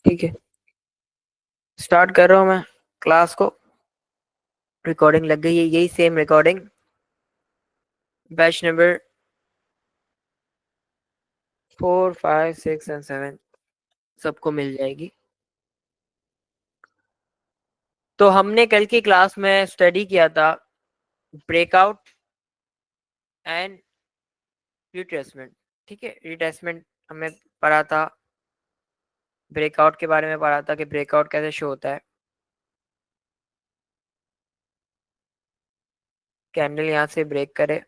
ठीक है, स्टार्ट कर रहा हूँ मैं क्लास को। रिकॉर्डिंग लग गई है, यही same recording batch number 4, 5, 6 and 7 सबको मिल जाएगी। तो हमने कल की क्लास में स्टडी किया था ब्रेकआउट एंड रिट्रेसमेंट। ठीक है, रिट्रेसमेंट हमें पढ़ा था, ब्रेकआउट के बारे में पढ़ा था कि ब्रेकआउट कैसे शो होता है। कैंडल यहाँ से ब्रेक करे,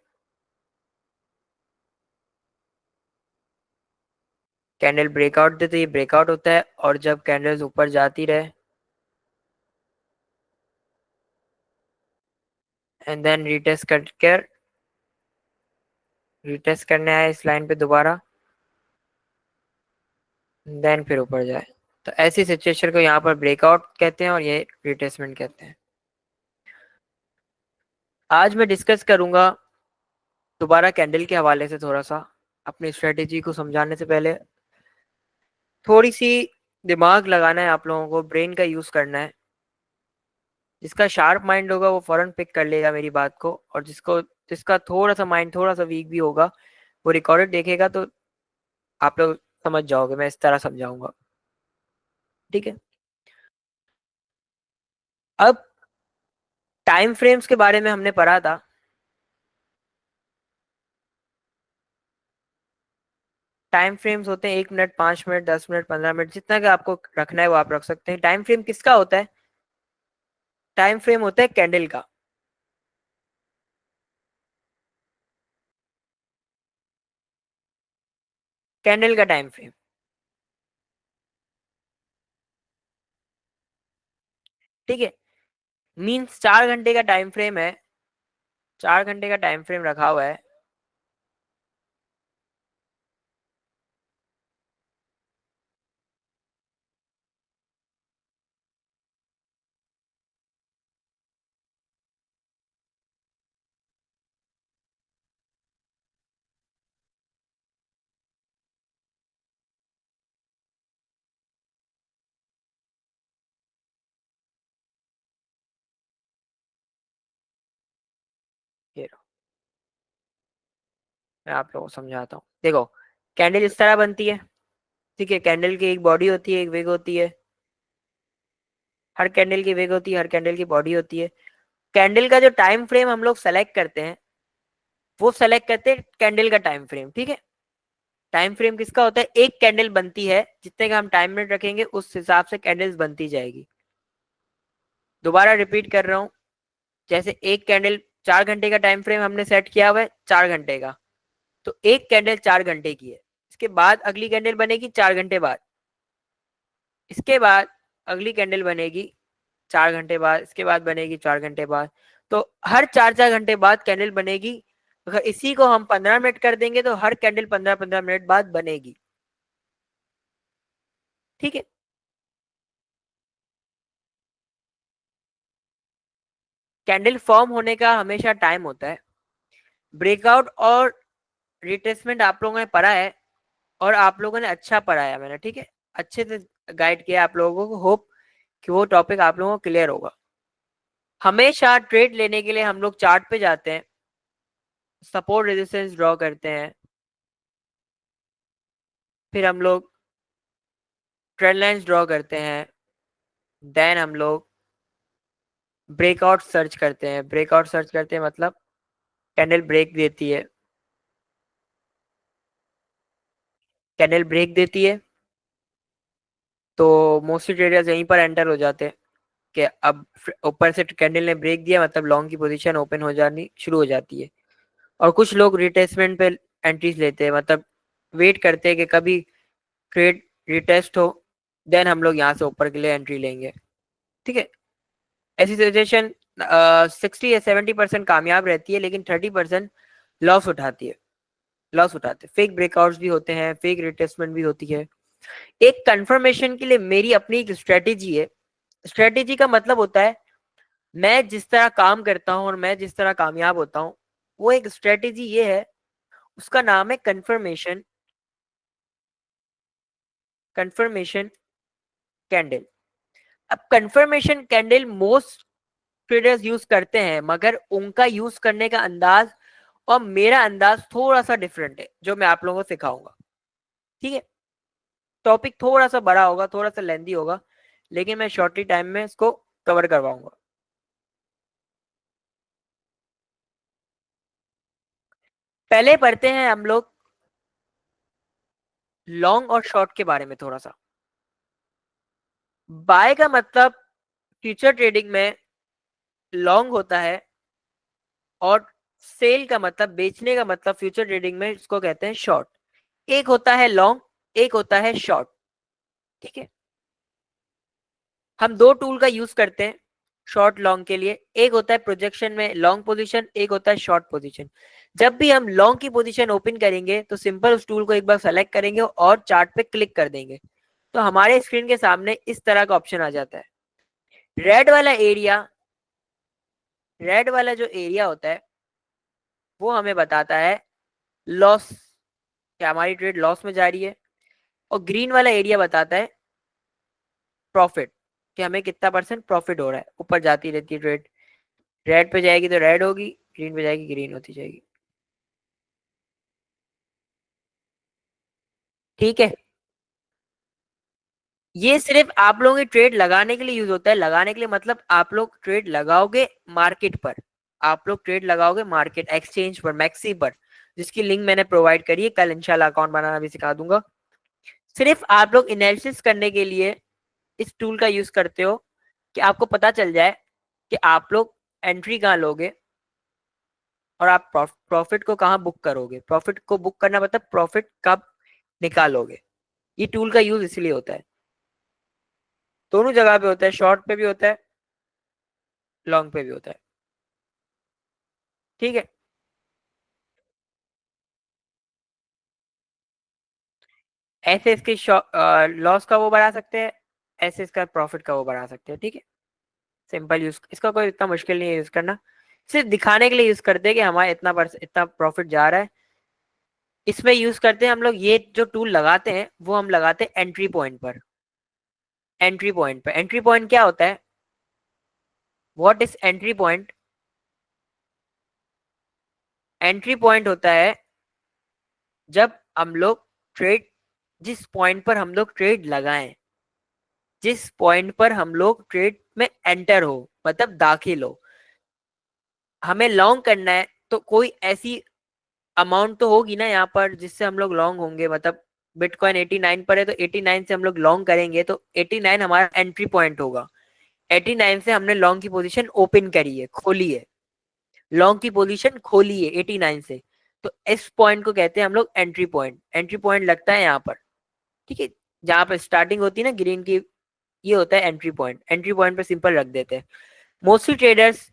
कैंडल ब्रेकआउट दे तो ये ब्रेकआउट होता है, और जब कैंडल्स ऊपर जाती रहे एंड देन रिटेस्ट कर रिटेस्ट करने आए इस लाइन पे दोबारा, देन फिर ऊपर जाए, तो ऐसी सिचुएशन को यहाँ पर ब्रेकआउट कहते हैं और ये रिट्रेसमेंट कहते हैं। आज मैं डिस्कस करूंगा दोबारा कैंडल के हवाले से, थोड़ा सा अपनी स्ट्रेटेजी को समझाने से पहले थोड़ी सी दिमाग लगाना है आप लोगों को, ब्रेन का यूज करना है। जिसका शार्प माइंड होगा वो फौरन पिक कर लेगा मेरी बात को, और जिसका थोड़ा सा माइंड थोड़ा सा वीक भी होगा वो रिकॉर्डेड देखेगा, तो आप लोग समझ जाओगे मैं इस तरह समझाऊंगा। ठीक है, अब टाइम फ्रेम्स के बारे में हमने पढ़ा था। टाइम फ्रेम्स होते हैं 1 मिनट, 5 मिनट, 10 मिनट, 15 मिनट, जितना कि आपको रखना है वो आप रख सकते हैं। टाइम फ्रेम किसका होता है? टाइम फ्रेम होता है कैंडल का। कैंडल का टाइम फ्रेम, ठीक है। मीन्स 4 घंटे का टाइम फ्रेम है, 4 घंटे का टाइम फ्रेम रखा हुआ है। ये रहो, मैं आप लोगों को समझाता हूँ। देखो, कैंडल इस तरह बनती है, ठीक है। कैंडल की एक बॉडी होती है, एक विग होती है। हर कैंडल की विग होती है, हर कैंडल की बॉडी होती है। कैंडल का जो टाइम फ्रेम हम लोग सेलेक्ट करते हैं वो सेलेक्ट करते हैं कैंडल का टाइम फ्रेम, ठीक है। टाइम फ्रेम किसका होता है? एक कैंडल बनती है, जितने का हम टाइम मिनट रखेंगे उस हिसाब से कैंडल्स बनती जाएगी। दोबारा रिपीट कर रहा हूँ, जैसे एक कैंडल, 4 घंटे का टाइम फ्रेम हमने सेट किया हुआ है, 4 घंटे का, तो एक कैंडल 4 घंटे की है। इसके बाद अगली कैंडल बनेगी 4 घंटे बाद, इसके बाद अगली कैंडल बनेगी 4 घंटे बाद, इसके बाद बनेगी 4 घंटे बाद। तो हर 4 4 घंटे बाद कैंडल बनेगी। अगर इसी को हम 15 मिनट कर देंगे तो हर कैंडल 15 15 मिनट बाद बनेगी, ठीक है। कैंडल फॉर्म होने का हमेशा टाइम होता है। ब्रेकआउट और रिट्रेसमेंट आप लोगों ने पढ़ा है, और आप लोगों ने अच्छा पढ़ाया मैंने, ठीक है। अच्छे से गाइड किया आप लोगों को, होप कि वो टॉपिक आप लोगों को क्लियर होगा। हमेशा ट्रेड लेने के लिए हम लोग चार्ट पे जाते हैं, सपोर्ट रेजिस्टेंस ड्रॉ करते हैं, फिर हम लोग ट्रेंड लाइंस ड्रॉ करते हैं, देन हम लोग ब्रेकआउट सर्च करते हैं। ब्रेकआउट सर्च करते हैं मतलब कैंडल ब्रेक देती है, कैंडल ब्रेक देती है तो मोस्टली ट्रेडर्स यहीं पर एंटर हो जाते हैं कि अब ऊपर से कैंडल ने ब्रेक दिया मतलब लॉन्ग की पोजीशन ओपन हो जानी शुरू हो जाती है। और कुछ लोग रिटेस्टमेंट पे एंट्रीज लेते हैं, मतलब वेट करते हैं कि कभी ट्रेड रिटेस्ट हो, देन हम लोग यहाँ से ऊपर के लिए एंट्री लेंगे, ठीक है। ऐसी सिचुएशन 60 या 70% कामयाब रहती है, लेकिन 30% लॉस उठाती है, लॉस उठाते हैं। फेक ब्रेकआउट्स भी होते हैं, फेक रिटेस्टमेंट भी होती है। एक कंफर्मेशन के लिए मेरी अपनी एक स्ट्रेटेजी है। स्ट्रेटेजी का मतलब होता है मैं जिस तरह काम करता हूँ और मैं जिस तरह कामयाब होता हूँ, वो एक स्ट्रेटेजी ये है, उसका नाम है कंफर्मेशन। Confirmation candle. अब confirmation candle most traders use करते हैं, मगर उनका यूज करने का अंदाज और मेरा अंदाज थोड़ा सा डिफरेंट है, जो मैं आप लोगों को सिखाऊंगा। ठीक है, टॉपिक थोड़ा सा बड़ा होगा, थोड़ा सा लेंदी होगा, लेकिन मैं शॉर्टली टाइम में इसको कवर करवाऊंगा। पहले पढ़ते हैं हम लोग लॉन्ग और शॉर्ट के बारे में थोड़ा सा। बाय का मतलब फ्यूचर ट्रेडिंग में लॉन्ग होता है, और सेल का मतलब, बेचने का मतलब फ्यूचर ट्रेडिंग में इसको कहते हैं शॉर्ट। एक होता है लॉन्ग, एक होता है शॉर्ट। ठीक है, हम दो टूल का यूज करते हैं शॉर्ट लॉन्ग के लिए। एक होता है प्रोजेक्शन में लॉन्ग पोजीशन, एक होता है शॉर्ट पोजीशन। जब भी हम लॉन्ग की पोजीशन ओपन करेंगे तो सिंपल उस टूल को एक बार सेलेक्ट करेंगे और चार्ट पे क्लिक कर देंगे, तो हमारे स्क्रीन के सामने इस तरह का ऑप्शन आ जाता है। रेड वाला एरिया, रेड वाला जो एरिया होता है वो हमें बताता है लॉस, क्या हमारी ट्रेड लॉस में जा रही है। और ग्रीन वाला एरिया बताता है प्रॉफिट, कि हमें कितना परसेंट प्रॉफिट हो रहा है। ऊपर जाती रहती है ट्रेड, रेड पे जाएगी तो रेड होगी, ग्रीन पे जाएगी ग्रीन होती जाएगी। ठीक है, ये सिर्फ आप लोगों की ट्रेड लगाने के लिए यूज होता है। लगाने के लिए मतलब आप लोग ट्रेड लगाओगे मार्केट पर, आप लोग ट्रेड लगाओगे मार्केट एक्सचेंज पर, मैक्सी पर, जिसकी लिंक मैंने प्रोवाइड करी है। कल इंशाल्लाह अकाउंट बनाना भी सिखा दूंगा। सिर्फ आप लोग एनालिसिस करने के लिए इस टूल का यूज करते हो, कि आपको पता चल जाए कि आप लोग एंट्री कहाँ लोगे और आप प्रॉफिट को कहाँ बुक करोगे। प्रॉफिट को बुक करना मतलब प्रॉफिट कब निकालोगे। ये टूल का यूज इसलिए होता है। दोनों जगह पे होता है, शॉर्ट पे भी होता है, लॉन्ग पे भी होता है। ठीक है, ऐसे इसके लॉस का वो बढ़ा सकते हैं, ऐसे इसका प्रॉफिट का वो बढ़ा सकते हैं। ठीक है, सिंपल यूज, इसका कोई इतना मुश्किल नहीं है यूज करना। सिर्फ दिखाने के लिए यूज करते हैं कि हमारा इतना प्रॉफिट जा रहा है। इसमें यूज करते हैं हम लोग, ये जो टूल लगाते हैं वो हम लगाते हैं एंट्री पॉइंट पर। एंट्री पॉइंट पर, एंट्री पॉइंट क्या होता है, what is entry point? Entry point होता है जब हम लोग ट्रेड, जिस पॉइंट पर हम लोग ट्रेड लगाएं, जिस पॉइंट पर हम लोग ट्रेड में एंटर हो, मतलब दाखिल हो। हमें लॉन्ग करना है तो कोई ऐसी अमाउंट तो होगी ना यहाँ पर जिससे हम लोग लॉन्ग होंगे। मतलब बिटकॉइन 89 पर है तो 89 से हम लोग लॉन्ग करेंगे, तो 89 हमारा एंट्री पॉइंट होगा। 89 से हमने लॉन्ग की पोजीशन ओपन करी है, खोली है, लॉन्ग की पोजीशन खोली है 89 से, तो इस पॉइंट को कहते हैं हम लोग एंट्री पॉइंट। एंट्री पॉइंट लगता है यहाँ पर। ठीक है, जहाँ पर स्टार्टिंग होती है ना ग्रीन की, ये होता है एंट्री पॉइंट। एंट्री पॉइंट पे सिंपल रख देते हैं। मोस्टली ट्रेडर्स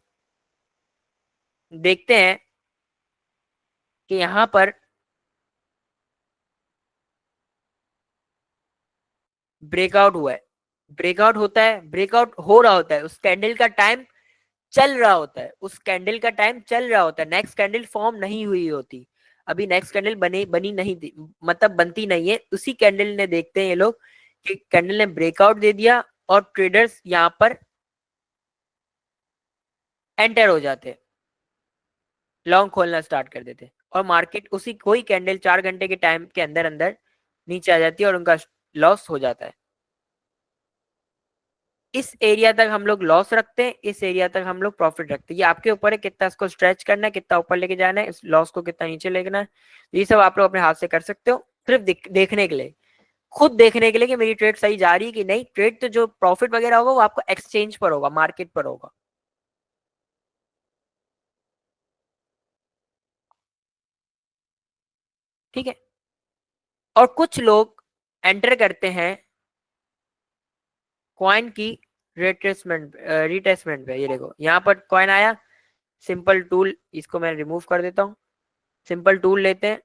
देखते हैं कि यहाँ पर ब्रेकआउट हुआ है, ब्रेकआउट होता है, ब्रेकआउट हो रहा होता है, उस कैंडल का टाइम चल रहा होता है, उस कैंडल का टाइम चल रहा होता है, नेक्स्ट कैंडल फॉर्म नहीं हुई होती। अभी नेक्स्ट कैंडल बनी नहीं थी, मतलब बनती नहीं है। उसी कैंडल ने देखते हैं ये लोग कि कैंडल ने ब्रेकआउट दे दिया, और ट्रेडर्स यहाँ पर एंटर हो जाते हैं, लॉन्ग खोलना स्टार्ट कर देते हैं, और मार्केट उसी कोई कैंडल 4 घंटे के टाइम के अंदर अंदर नीचे आ जाती है और उनका लॉस हो जाता है। इस एरिया तक हम लोग लॉस रखते हैं, इस एरिया तक हम लोग प्रॉफिट रखते हैं। ये आपके ऊपर है कितना इसको स्ट्रेच करना है, कितना ऊपर लेके जाना है, इस लॉस को कितना नीचे लेना है। ये सब आप लोग अपने हाथ से कर सकते हो, सिर्फ देखने के लिए, खुद देखने के लिए कि मेरी ट्रेड सही जा रही है कि नहीं। ट्रेड तो जो प्रॉफिट वगैरह होगा वो आपको एक्सचेंज पर होगा, मार्केट पर होगा। ठीक है, और कुछ लोग एंटर करते हैं कॉइन की रिट्रेसमेंट, रिटेसमेंट पे। ये देखो यहाँ पर कॉइन आया, सिंपल टूल, इसको मैं रिमूव कर देता हूँ। सिंपल टूल लेते हैं,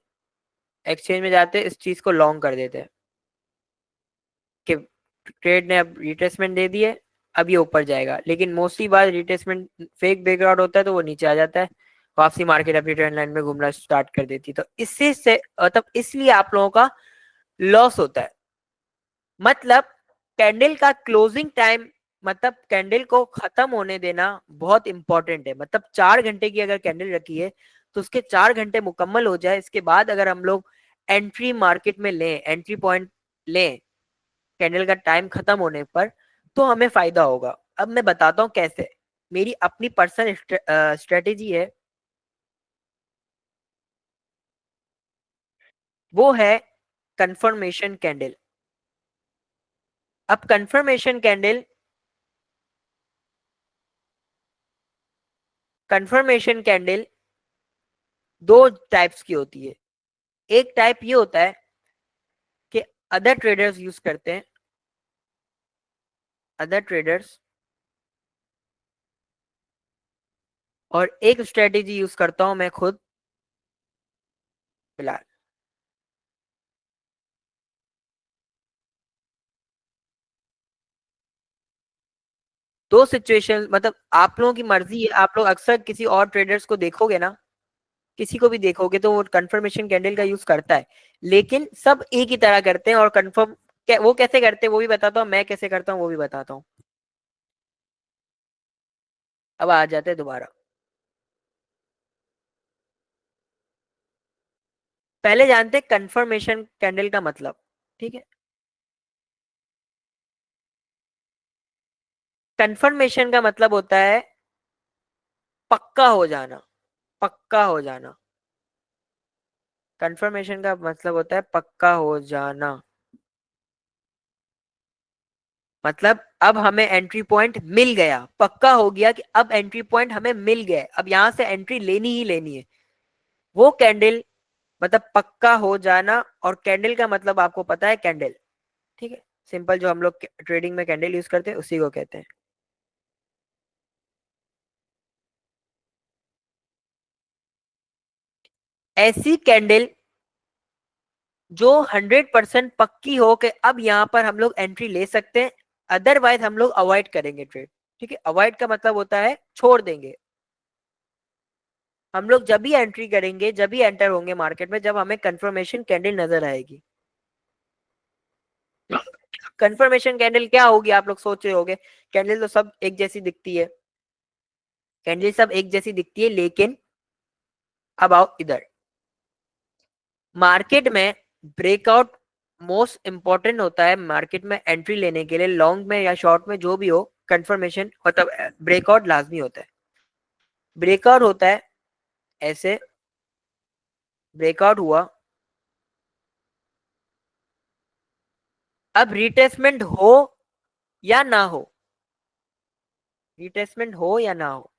एक्सचेंज में जाते हैं, इस चीज को लॉन्ग कर देते हैं कि ट्रेड ने अब रिट्रेसमेंट दे दी है, अब ये ऊपर जाएगा। लेकिन मोस्टली बार रिट्रेसमेंट फेक बैकग्राउंड होता है, तो वो नीचे आ जाता है, वापसी मार्केट अपनी ट्रेंड लाइन में घूमना स्टार्ट कर देती है। तो इससे से मतलब इसलिए आप लोगों का लॉस होता है। मतलब कैंडल का क्लोजिंग टाइम मतलब कैंडल को खत्म होने देना बहुत इंपॉर्टेंट है। मतलब 4 घंटे की अगर कैंडल रखी है तो उसके 4 घंटे मुकम्मल हो जाए, इसके बाद अगर हम लोग एंट्री मार्केट में लें, एंट्री पॉइंट लें कैंडल का टाइम खत्म होने पर, तो हमें फायदा होगा। अब मैं बताता हूँ कैसे। मेरी अपनी पर्सनल स्ट्रेटेजी है, वो है कंफर्मेशन कैंडल। अब कंफर्मेशन कैंडल दो टाइप्स की होती है। एक टाइप ये होता है कि अदर ट्रेडर्स यूज करते हैं, अदर ट्रेडर्स, और एक स्ट्रेटेजी यूज करता हूं मैं खुद फिलहाल। दो सिचुएशन मतलब आप लोगों की मर्जी है, आप लोग अक्सर किसी और ट्रेडर्स को देखोगे ना, किसी को भी देखोगे तो वो कंफर्मेशन कैंडल का यूज करता है, लेकिन सब एक ही तरह करते हैं। और कंफर्म वो कैसे करते हैं वो भी बताता हूँ, मैं कैसे करता हूँ वो भी बताता हूँ। अब आ जाते हैं दोबारा। पहले जानते हैं कंफर्मेशन कैंडल का मतलब। ठीक है, कंफर्मेशन का मतलब होता है पक्का हो जाना, पक्का हो जाना। कंफर्मेशन का मतलब होता है पक्का हो जाना। मतलब अब हमें एंट्री पॉइंट मिल गया, पक्का हो गया कि अब एंट्री पॉइंट हमें मिल गया, अब यहां से एंट्री लेनी ही लेनी है। वो कैंडल मतलब पक्का हो जाना। और कैंडल का मतलब आपको पता है कैंडल, ठीक है, सिंपल जो हम लोग ट्रेडिंग में कैंडल यूज करते हैं उसी को कहते हैं। ऐसी कैंडल जो 100% पक्की हो कि अब यहां पर हम लोग एंट्री ले सकते हैं, अदरवाइज हम लोग अवॉइड करेंगे ट्रेड। ठीक है, अवॉइड का मतलब होता है छोड़ देंगे। हम लोग जब भी एंट्री करेंगे, जब भी एंटर होंगे मार्केट में, जब हमें कंफर्मेशन कैंडल नजर आएगी। कंफर्मेशन कैंडल क्या होगी आप लोग सोच रहे होगे, कैंडल तो सब एक जैसी दिखती है, कैंडल सब एक जैसी दिखती है, लेकिन अब आओ इधर। मार्केट में ब्रेकआउट मोस्ट इंपॉर्टेंट होता है मार्केट में एंट्री लेने के लिए, लॉन्ग में या शॉर्ट में जो भी हो, कंफर्मेशन मतलब ब्रेकआउट लाजमी होता है। ब्रेकआउट होता है ऐसे, ब्रेकआउट हुआ, अब रिटेस्टमेंट हो या ना हो, रिटेस्टमेंट हो या ना हो,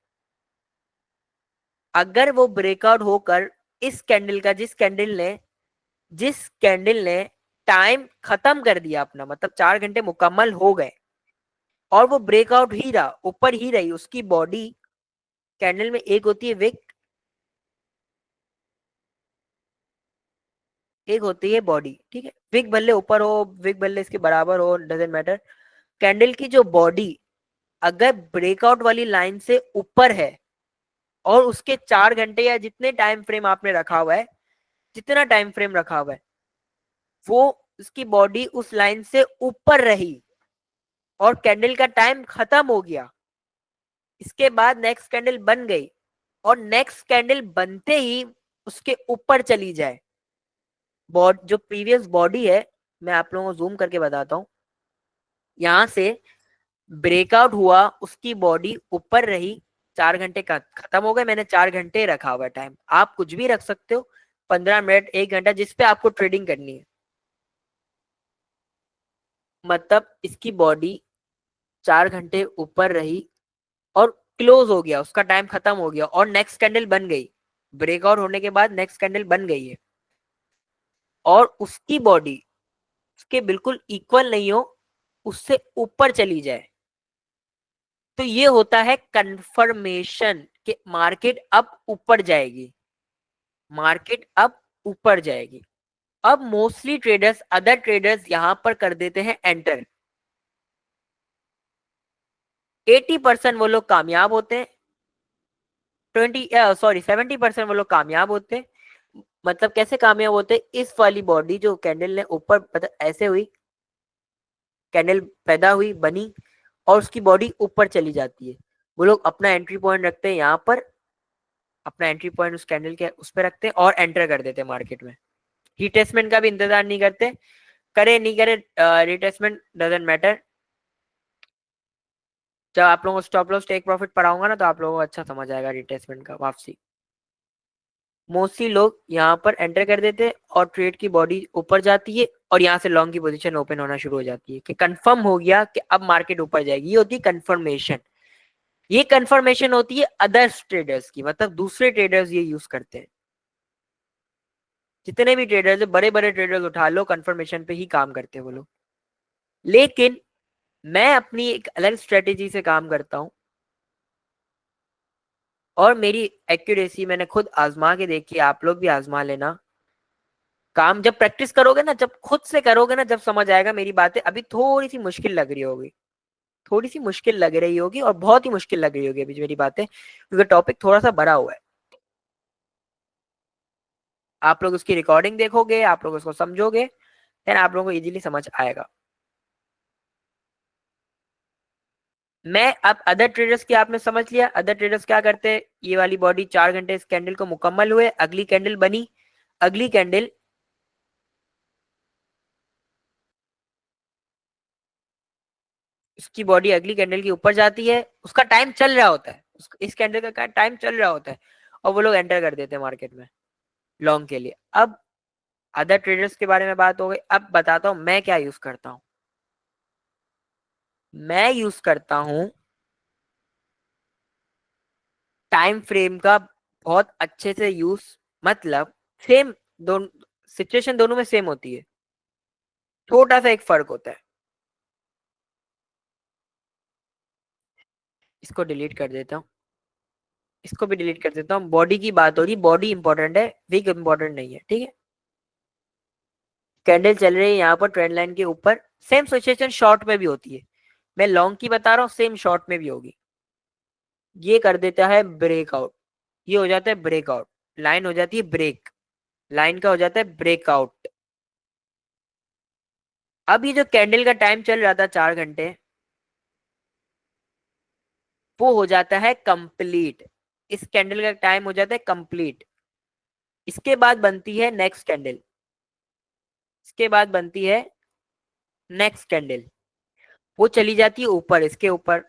अगर वो ब्रेकआउट होकर इस कैंडल का, जिस कैंडल ने टाइम खत्म कर दिया अपना, मतलब 4 घंटे मुकम्मल हो गए, और वो ब्रेकआउट ही रहा, ऊपर ही रही उसकी बॉडी। कैंडल में एक होती है विक, एक होती है बॉडी। ठीक है, विक भले ऊपर हो, विक भले इसके बराबर हो, डजेंट मैटर। कैंडल की जो बॉडी अगर ब्रेकआउट वाली लाइन से ऊपर है, और उसके 4 घंटे या जितने टाइम फ्रेम आपने रखा हुआ है, जितना टाइम फ्रेम रखा हुआ है, वो उसकी बॉडी उस लाइन से ऊपर रही और कैंडल का टाइम खत्म हो गया, इसके बाद नेक्स्ट कैंडल बन गई, और नेक्स्ट कैंडल बनते ही उसके ऊपर चली जाए, जो प्रीवियस बॉडी है, मैं आप लोगों को जूम करके बताता हूँ। यहां से ब्रेकआउट हुआ, उसकी बॉडी ऊपर रही, 4 घंटे का खत्म हो गए, मैंने 4 घंटे रखा हुआ टाइम, आप कुछ भी रख सकते हो, 15 मिनट, 1 घंटा, जिसपे आपको ट्रेडिंग करनी है। मतलब इसकी बॉडी 4 घंटे ऊपर रही और क्लोज हो गया, उसका टाइम खत्म हो गया, और नेक्स्ट कैंडल बन गई, ब्रेकआउट होने के बाद नेक्स्ट कैंडल बन गई है, और उसकी बॉडी उसके बिल्कुल इक्वल नहीं हो, उससे ऊपर चली जाए, तो ये होता है कंफर्मेशन कि मार्केट अब ऊपर जाएगी, मार्केट अब ऊपर जाएगी। अब मोस्टली ट्रेडर्स, अदर ट्रेडर्स यहां पर कर देते हैं एंटर। 80% वो लोग कामयाब होते हैं, 70% वो लोग कामयाब होते हैं। मतलब कैसे कामयाब होते हैं, इस वाली बॉडी जो कैंडल ने ऊपर मतलब ऐसे हुई, कैंडल पैदा हुई, बनी, और उसकी बॉडी ऊपर चली जाती है। वो लोग अपना एंट्री पॉइंट रखते हैं यहाँ पर, अपना एंट्री पॉइंट उस कैंडल के उस पर रखते हैं और एंटर कर देते हैं मार्केट में। रिटेस्टमेंट का भी इंतजार नहीं करते, करे नहीं करे, रिटेस्टमेंट डजेंट मैटर। जब आप लोगों को स्टॉप लॉस टेक प्रॉफिट पढ़ाऊंगा ना, तो आप लोगों को अच्छा समझ आएगा रिटेस्टमेंट का, वापसी। मोस्टली लोग यहाँ पर एंटर कर देते हैं और ट्रेड की बॉडी ऊपर जाती है और यहाँ से लॉन्ग की पोजीशन ओपन होना शुरू हो जाती है कि कंफर्म हो गया कि अब मार्केट ऊपर जाएगी। ये होती है कंफर्मेशन। ये कंफर्मेशन होती है अदर्स ट्रेडर्स की, मतलब दूसरे ट्रेडर्स ये यूज करते हैं। जितने भी ट्रेडर्स है, बड़े बड़े ट्रेडर्स उठा लो, कंफर्मेशन पे ही काम करते हैं वो लोग। लेकिन मैं अपनी एक अलग स्ट्रेटेजी से काम करता हूं, और मेरी एक्यूरेसी मैंने खुद आजमा के देखी, आप लोग भी आजमा लेना। काम जब प्रैक्टिस करोगे ना, जब खुद से करोगे ना, जब समझ आएगा। मेरी बातें अभी थोड़ी सी मुश्किल लग रही होगी, थोड़ी सी मुश्किल लग रही होगी, और बहुत ही मुश्किल लग रही होगी अभी मेरी बातें, क्योंकि टॉपिक थोड़ा सा बड़ा हुआ है। आप लोग उसकी रिकॉर्डिंग देखोगे, आप लोग उसको समझोगे, देन आप लोगों को इजीली समझ आएगा। मैं अब अदर ट्रेडर्स की आपने समझ लिया, अदर ट्रेडर्स क्या करते हैं। ये वाली बॉडी 4 घंटे इस कैंडल को मुकम्मल हुए, अगली कैंडल बनी, अगली कैंडल, उसकी बॉडी अगली कैंडल के ऊपर जाती है, उसका टाइम चल रहा होता है, इस कैंडल का टाइम चल रहा होता है, और वो लोग एंटर कर देते हैं मार्केट में लॉन्ग के लिए। अब अदर ट्रेडर्स के बारे में बात हो गई, अब बताता हूं मैं क्या यूज करता हूं। मैं यूज करता हूं टाइम फ्रेम का बहुत अच्छे से यूज, मतलब सेम, दोनों सिचुएशन दोनों में सेम होती है, छोटा सा एक फर्क होता है। इसको डिलीट कर देता हूँ, इसको भी डिलीट कर देता हूँ। बॉडी की बात हो रही, बॉडी इंपॉर्टेंट है, विक इंपॉर्टेंट नहीं है, ठीक है। कैंडल चल रही है यहाँ पर ट्रेंड लाइन के ऊपर, सेम सिचुएशन शॉर्ट में भी होती है। मैं लॉन्ग की बता रहा हूँ, सेम शॉर्ट में भी होगी। ये कर देता है ब्रेकआउट, ये हो जाता है ब्रेकआउट, लाइन हो जाती है ब्रेक, लाइन का हो जाता है ब्रेकआउट। अब ये जो कैंडल का टाइम चल रहा था 4 घंटे, वो हो जाता है कंप्लीट। इस कैंडल का टाइम हो जाता है कंप्लीट। इसके बाद बनती है नेक्स्ट कैंडल, इसके बाद बनती है नेक्स्ट कैंडल, वो चली जाती है ऊपर, इसके ऊपर।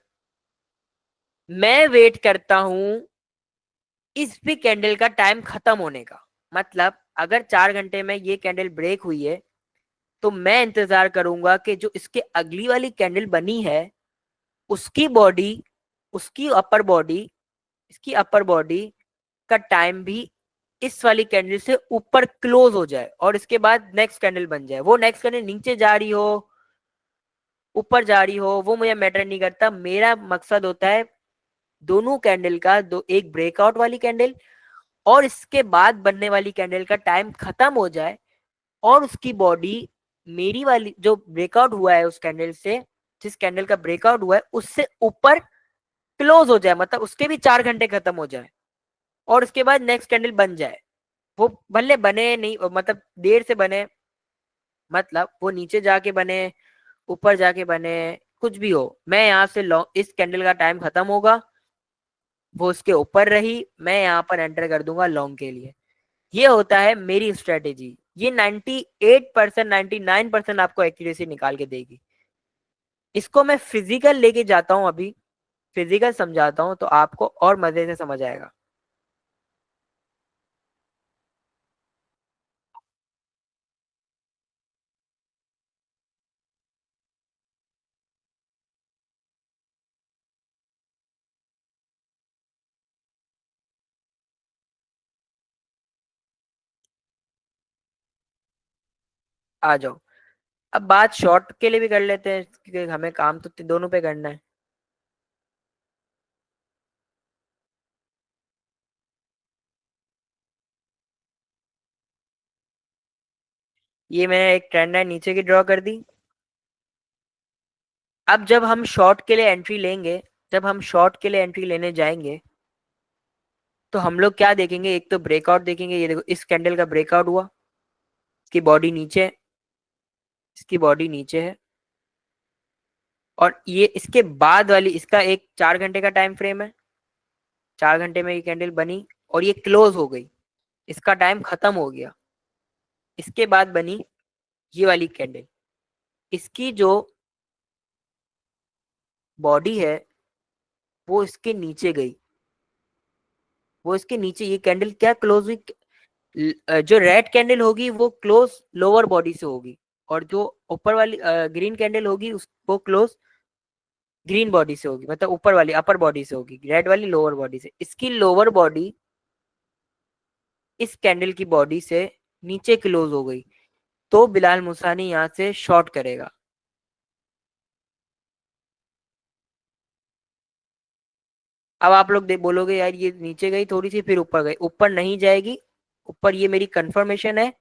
मैं वेट करता हूं इस भी कैंडल का टाइम खत्म होने का। मतलब अगर 4 घंटे में ये कैंडल ब्रेक हुई है, तो मैं इंतजार करूंगा कि जो इसके अगली वाली कैंडल बनी है, उसकी बॉडी, उसकी अपर बॉडी, इसकी अपर बॉडी का टाइम भी इस वाली कैंडल से ऊपर क्लोज हो जाए, और इसके बाद नेक्स्ट कैंडल बन जाए। वो नेक्स्ट कैंडल नीचे जा रही हो, ऊपर जा रही हो, वो मुझे मैटर नहीं करता। मेरा मकसद होता है दोनों कैंडल का, दो एक ब्रेकआउट वाली कैंडल और इसके बाद बनने वाली कैंडल का टाइम खत्म हो जाए, और उसकी बॉडी मेरी वाली जो ब्रेकआउट हुआ है उस कैंडल से, जिस कैंडल का ब्रेकआउट हुआ है उससे ऊपर क्लोज हो जाए, मतलब उसके भी 4 घंटे खत्म हो जाए, और उसके बाद नेक्स्ट कैंडल बन जाए। वो भले बने नहीं, मतलब देर से बने, मतलब वो नीचे जाके बने, ऊपर जाके बने, कुछ भी हो, मैं यहाँ से लॉन्ग, इस कैंडल का टाइम खत्म होगा, वो उसके ऊपर रही, मैं यहाँ पर एंटर कर दूंगा लॉन्ग के लिए। ये होता है मेरी स्ट्रेटेजी। ये 98%, 99% आपको एक्यूरेसी निकाल के देगी। इसको मैं फिजिकल लेके जाता हूँ अभी, फिजिकल समझाता हूँ, तो आपको और मजे से समझ आएगा। आ जाओ। अब बात शॉर्ट के लिए भी कर लेते हैं, क्योंकि हमें काम तो दोनों पे करना है। ये मैंने एक ट्रेंड लाइन नीचे की ड्रॉ कर दी। अब जब हम शॉर्ट के लिए एंट्री लेंगे, जब हम शॉर्ट के लिए एंट्री लेने जाएंगे, तो हम लोग क्या देखेंगे, एक तो ब्रेकआउट देखेंगे। ये देखो, इस कैंडल का ब्रेकआउट हुआ, इसकी बॉडी नीचे, इसकी बॉडी नीचे है, और ये इसके बाद वाली, इसका एक 4 घंटे का टाइम फ्रेम है, 4 घंटे में ये कैंडल बनी और ये क्लोज हो गई, इसका टाइम खत्म हो गया। इसके बाद बनी ये वाली कैंडल, इसकी जो बॉडी है वो इसके नीचे गई, वो इसके नीचे, ये कैंडल क्या क्लोज हुई, जो रेड कैंडल होगी वो क्लोज लोअर बॉडी से होगी, और जो ऊपर वाली ग्रीन कैंडल होगी उसको क्लोज ग्रीन बॉडी से होगी, मतलब ऊपर वाली अपर बॉडी से होगी, रेड वाली लोअर बॉडी से। इसकी लोअर बॉडी इस कैंडल की बॉडी से नीचे क्लोज हो गई, तो बिलाल मुसानी यहाँ से शॉर्ट करेगा। अब आप लोग बोलोगे यार ये नीचे गई थोड़ी सी फिर ऊपर गई, ऊपर नहीं जाएगी, ऊपर ये मेरी कंफर्मेशन है,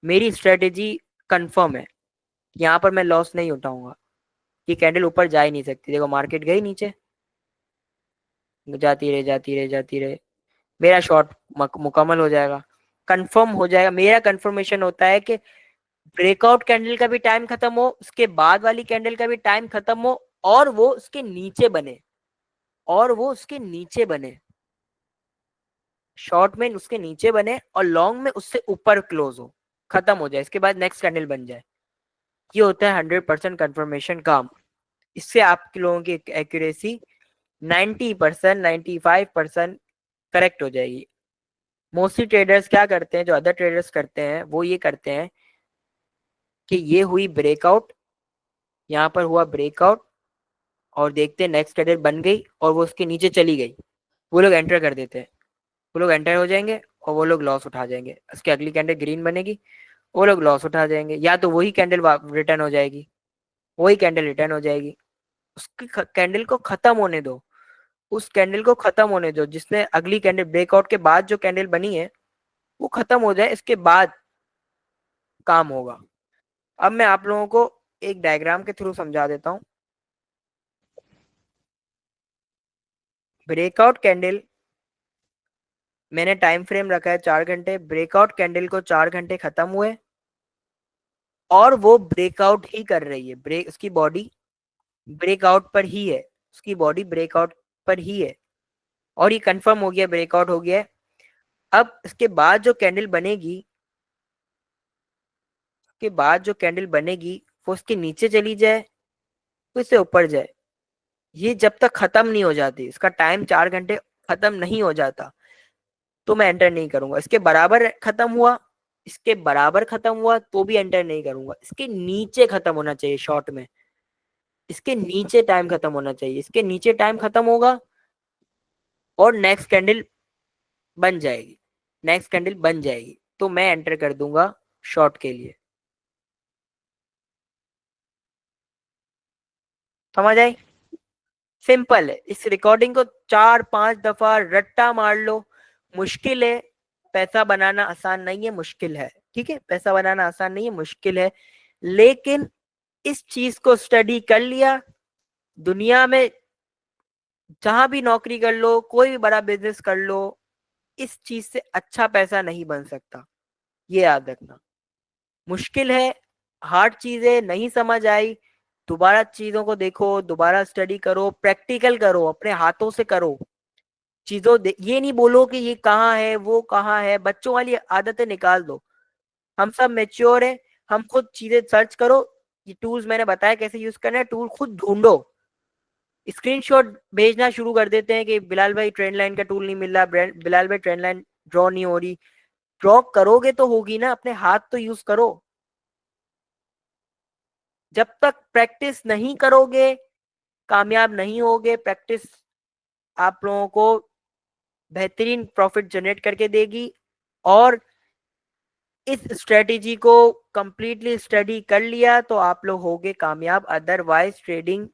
मेरी स्ट्रेटेजी कंफर्म है, यहाँ पर मैं लॉस नहीं उठाऊंगा, ये कैंडल ऊपर जा ही नहीं सकती। देखो मार्केट गई नीचे, जाती रहे जाती रहे जाती रहे, मेरा शॉर्ट मुकम्मल हो जाएगा, कंफर्म हो जाएगा। मेरा कंफर्मेशन होता है कि ब्रेकआउट कैंडल का भी टाइम खत्म हो, उसके बाद वाली कैंडल का भी टाइम खत्म हो, और वो उसके नीचे बने, और वो उसके नीचे बने, शॉर्ट में उसके नीचे बने और लॉन्ग में उससे ऊपर क्लोज हो, खत्म हो जाए, इसके बाद नेक्स्ट कैंडल बन जाए। ये होता है 100% कंफर्मेशन काम। इससे आपके लोगों की एक्यूरेसी 90%, 95% करेक्ट हो जाएगी। मोस्टली ट्रेडर्स क्या करते हैं, जो अदर ट्रेडर्स करते हैं वो ये करते हैं कि ये हुई ब्रेकआउट, यहाँ पर हुआ ब्रेकआउट, और देखते हैं नेक्स्ट कैंडल बन गई और वो उसके नीचे चली गई, वो लोग एंटर कर देते हैं, वो लोग एंटर हो जाएंगे और वो लोग लॉस उठा जाएंगे। उसकी अगली कैंडल ग्रीन बनेगी, वो लोग लॉस उठा जाएंगे, या तो वही कैंडल रिटर्न हो जाएगी, वही कैंडल रिटर्न हो जाएगी। उसकी कैंडल को खत्म होने दो, उस कैंडल को खत्म होने दो, जिसने अगली कैंडल ब्रेकआउट के बाद जो कैंडल बनी है वो खत्म हो जाए, इसके बाद काम होगा। अब मैं आप लोगों को एक डायग्राम के थ्रू समझा देता हूँ। ब्रेकआउट कैंडल, मैंने टाइम फ्रेम रखा है 4 घंटे, ब्रेकआउट कैंडल को 4 घंटे खत्म हुए और वो ब्रेकआउट ही कर रही है, ब्रेक उसकी बॉडी ब्रेकआउट पर ही है, उसकी बॉडी ब्रेकआउट पर ही है, और ये कंफर्म हो गया ब्रेकआउट हो गया है। अब इसके बाद जो कैंडल बनेगी, उसके बाद जो कैंडल बनेगी वो उसके नीचे चली जाए, फिर से ऊपर जाए, ये जब तक खत्म नहीं हो जाती, इसका टाइम 4 घंटे खत्म नहीं हो जाता, तो मैं एंटर नहीं करूंगा। इसके बराबर खत्म हुआ, इसके बराबर खत्म हुआ तो भी एंटर नहीं करूंगा, इसके नीचे खत्म होना चाहिए शॉर्ट में, इसके नीचे टाइम खत्म होना चाहिए, इसके नीचे टाइम खत्म होगा और नेक्स्ट कैंडल बन जाएगी, नेक्स्ट कैंडल बन जाएगी, तो मैं एंटर कर दूंगा शॉर्ट के लिए। समझ आई? सिंपल है, इस रिकॉर्डिंग को 4-5 दफा रट्टा मार लो। मुश्किल है, पैसा बनाना आसान नहीं है, मुश्किल है, ठीक है, पैसा बनाना आसान नहीं है, मुश्किल है, लेकिन इस चीज को स्टडी कर लिया, दुनिया में जहां भी नौकरी कर लो, कोई भी बड़ा बिजनेस कर लो, इस चीज से अच्छा पैसा नहीं बन सकता, ये याद रखना। मुश्किल है, हार्ड चीजें नहीं समझ आई, दोबारा चीजों को देखो, दोबारा स्टडी करो, प्रैक्टिकल करो, अपने हाथों से करो चीजों, ये नहीं बोलो कि ये कहाँ है वो कहाँ है, बच्चों वाली आदतें निकाल दो। हम सब मेच्योर है, हम खुद चीजें सर्च करो, ये टूल्स मैंने बताया कैसे यूज करना है, टूल खुद ढूंढो। स्क्रीनशॉट भेजना शुरू कर देते हैं कि बिलाल भाई ट्रेंड लाइन का टूल नहीं मिल रहा, बिलाल भाई ट्रेंड लाइन ड्रॉ नहीं हो रही। ड्रॉ करोगे तो होगी ना, अपने हाथ तो यूज करो। जब तक प्रैक्टिस नहीं करोगे कामयाब नहीं होगे। प्रैक्टिस आप लोगों को बेहतरीन प्रॉफिट जनरेट करके देगी, और इस स्ट्रेटेजी को कंप्लीटली स्टडी कर लिया तो आप लोग होगे कामयाब। अदरवाइज ट्रेडिंग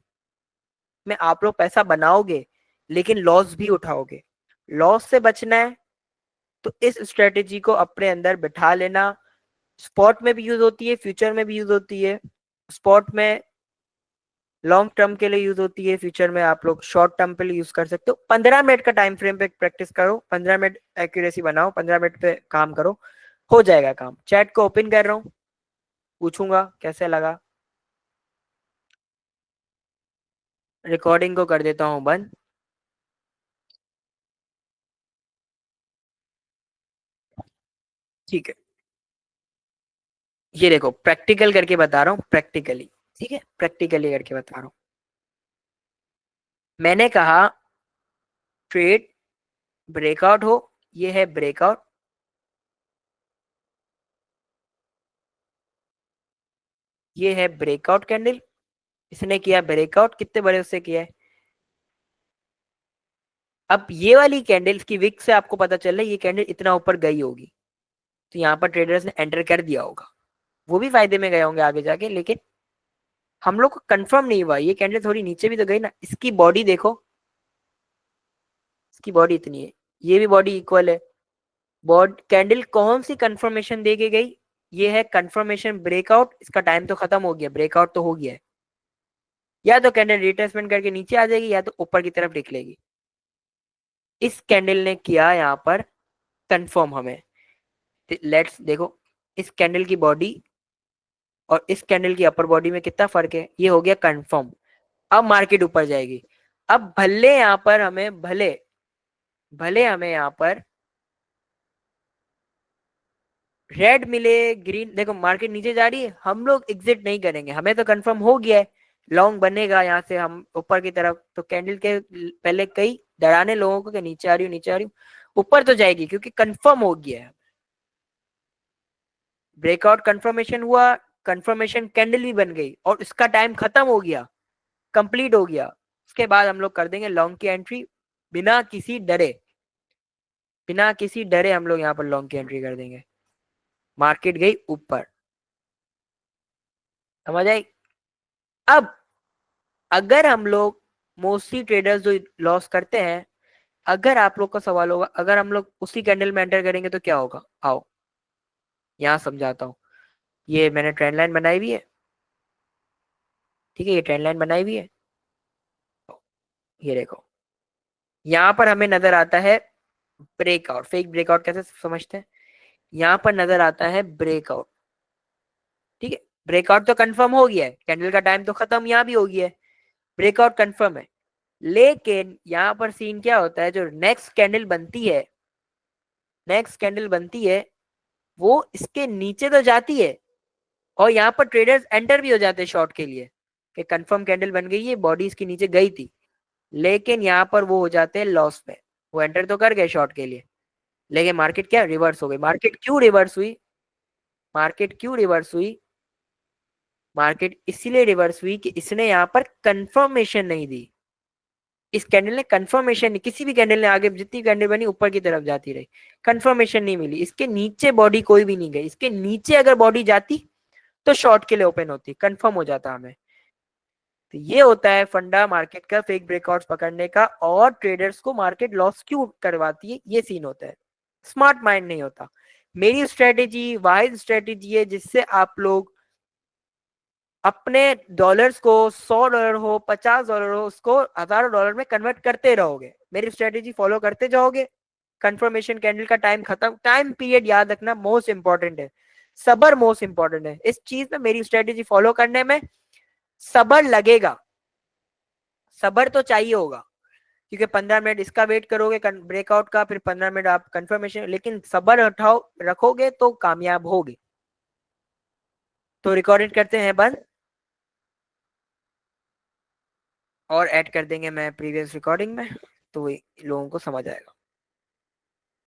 में आप लोग पैसा बनाओगे लेकिन लॉस भी उठाओगे। लॉस से बचना है तो इस स्ट्रेटेजी को अपने अंदर बिठा लेना। स्पॉट में भी यूज होती है, फ्यूचर में भी यूज होती है। स्पॉट में लॉन्ग टर्म के लिए यूज होती है, फ्यूचर में आप लोग शॉर्ट टर्म पे यूज कर सकते हो। 15 मिनट का टाइम फ्रेम पे प्रैक्टिस करो, 15 मिनट एक्यूरेसी बनाओ, 15 मिनट पे काम करो, हो जाएगा काम। चैट को ओपन कर रहा हूँ, पूछूंगा कैसे लगा। रिकॉर्डिंग को कर देता हूँ बंद। ठीक है, ये देखो प्रैक्टिकल करके बता रहा हूँ, प्रैक्टिकली। ठीक है, प्रैक्टिकली करके बता रहा हूँ। मैंने कहा ट्रेड ब्रेकआउट हो, ये है ब्रेकआउट, ये है ब्रेकआउट कैंडल। इसने किया ब्रेकआउट, कितने बड़े उससे किया है। अब ये वाली कैंडल की विक से आपको पता चल रहा है ये कैंडल इतना ऊपर गई होगी, तो यहाँ पर ट्रेडर्स ने एंटर कर दिया होगा, वो भी फायदे में गए होंगे आगे जाके। लेकिन हम लोग को कंफर्म नहीं हुआ, ये कैंडल थोड़ी नीचे भी तो गई ना। इसकी बॉडी देखो, इसकी बॉडी इतनी है, ये भी बॉडी इक्वल है। बॉडी कैंडल कौन सी कंफर्मेशन दे के गई, ये है कंफर्मेशन ब्रेकआउट। इसका टाइम तो खत्म हो गया, ब्रेकआउट तो हो गया है। या तो कैंडल रिट्रेसमेंट करके नीचे आ जाएगी, या तो ऊपर की तरफ निकलेगी। इस कैंडल ने किया यहाँ पर कंफर्म हमें। लेट्स देखो, इस कैंडल की बॉडी और इस कैंडल की अपर बॉडी में कितना फर्क है, ये हो गया कंफर्म। अब मार्केट ऊपर जाएगी। अब भले यहाँ पर हमें भले भले हमें यहाँ पर रेड मिले, ग्रीन, देखो मार्केट नीचे जा रही है, हम लोग एग्जिट नहीं करेंगे, हमें तो कंफर्म हो गया है लॉन्ग बनेगा यहाँ से हम ऊपर की तरफ। तो कैंडल के पहले कई डराने लोगों को कि नीचे आ रही हूँ, नीचे आ रही हूँ, ऊपर तो जाएगी क्योंकि कंफर्म हो गया है। ब्रेकआउट कंफर्मेशन हुआ, कंफर्मेशन कैंडल भी बन गई और इसका टाइम खत्म हो गया, कंप्लीट हो गया। उसके बाद हम लोग कर देंगे लॉन्ग की एंट्री, बिना किसी डरे, बिना किसी डरे हम लोग यहाँ पर लॉन्ग की एंट्री कर देंगे। मार्केट गई ऊपर, समझ आई। अब अगर हम लोग मोस्टली ट्रेडर्स जो लॉस करते हैं, अगर आप लोग का सवाल होगा अगर हम लोग उसी कैंडल में एंटर करेंगे तो क्या होगा, आओ यहाँ समझाता हूँ। ये मैंने ट्रेंड लाइन बनाई हुई है, ठीक है, ये ट्रेंड लाइन बनाई हुई है। ये देखो, यहाँ पर हमें नजर आता है ब्रेकआउट। फेक ब्रेकआउट कैसे समझते हैं, यहाँ पर नजर आता है ब्रेकआउट। ठीक है, ब्रेकआउट तो कंफर्म हो गया है, कैंडल का टाइम तो खत्म यहाँ भी हो गया है, ब्रेकआउट कंफर्म है। लेकिन यहाँ पर सीन क्या होता है, जो नेक्स्ट कैंडल बनती है, नेक्स्ट कैंडल बनती है वो इसके नीचे तो जाती है, और यहाँ पर ट्रेडर्स एंटर भी हो जाते हैं शॉर्ट के लिए कि कंफर्म कैंडल बन गई है, बॉडी इसके नीचे गई थी। लेकिन यहाँ पर वो हो जाते हैं लॉस पे, वो एंटर तो कर गए शॉर्ट के लिए, लेकिन मार्केट क्या रिवर्स हो गई। मार्केट क्यों रिवर्स हुई, मार्केट क्यों रिवर्स हुई, मार्केट इसीलिए रिवर्स हुई कि इसने यहाँ पर कंफर्मेशन नहीं दी। इस कैंडल ने कंफर्मेशन नहीं, किसी भी कैंडल ने आगे जितनी कैंडल बनी ऊपर की तरफ जाती रही, कंफर्मेशन नहीं मिली। इसके नीचे बॉडी कोई भी नहीं गई, इसके नीचे अगर बॉडी जाती तो शॉर्ट के लिए ओपन होती, कंफर्म हो जाता हमें। तो ये होता है फंडा मार्केट का, फेक ब्रेकआउट्स पकड़ने का, और ट्रेडर्स को मार्केट लॉस क्यों करवाती है, ये सीन होता है। स्मार्ट माइंड नहीं होता। मेरी स्ट्रेटेजी वाहिद स्ट्रेटेजी है जिससे आप लोग अपने डॉलर्स को, $100 हो, $50 हो, उसको हजारों डॉलर में कन्वर्ट करते रहोगे, मेरी स्ट्रेटेजी फॉलो करते जाओगे। कंफर्मेशन कैंडल का टाइम खत्म, टाइम पीरियड याद रखना मोस्ट इंपॉर्टेंट है, सबर मोस्ट इंपॉर्टेंट है इस चीज में। मेरी स्ट्रेटेजी फॉलो करने में सबर लगेगा, सबर तो चाहिए होगा, क्योंकि 15 मिनट इसका वेट करोगे ब्रेकआउट का, फिर 15 मिनट आप कंफर्मेशन, लेकिन सबर उठाओ रखोगे तो कामयाब होगे। तो रिकॉर्डेड करते हैं बंद, और ऐड कर देंगे मैं प्रीवियस रिकॉर्डिंग में, तो लोगों को समझ आएगा।